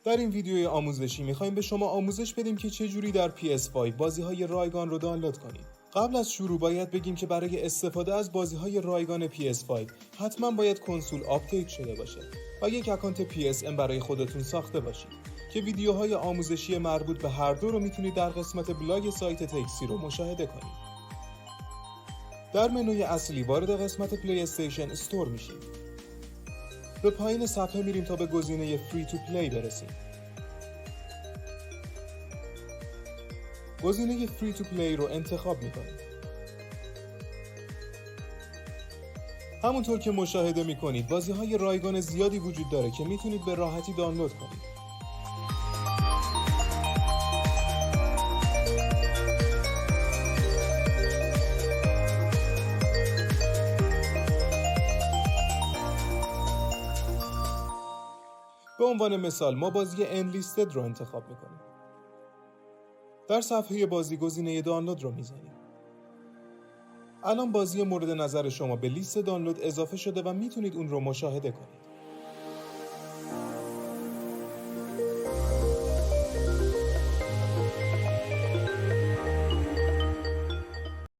در این ویدیوی آموزشی میخوایم به شما آموزش بدیم که چجوری در PS5 بازی‌های رایگان رو دانلود کنید. قبل از شروع باید بگیم که برای استفاده از بازی‌های رایگان PS5 حتما باید کنسول آپدیت شده باشه و یک اکانت PSN برای خودتون ساخته باشید که ویدیوهای آموزشی مربوط به هر دو رو میتونید در قسمت بلاگ سایت تکسی رو مشاهده کنید. در منوی اصلی وارد قسمت پلی استیشن استور میشیم. به پایین صفحه میریم تا به گزینه فری تو پلی برسیم. گزینه فری تو پلی رو انتخاب میکنیم. همونطور که مشاهده میکنید بازی‌های رایگان زیادی وجود داره که میتونید به راحتی دانلود کنید. به عنوان مثال ما بازی انلیستد رو انتخاب میکنیم. در صفحه بازی گزینه دانلود رو میزنیم. الان بازی مورد نظر شما به لیست دانلود اضافه شده و میتونید اون رو مشاهده کنید.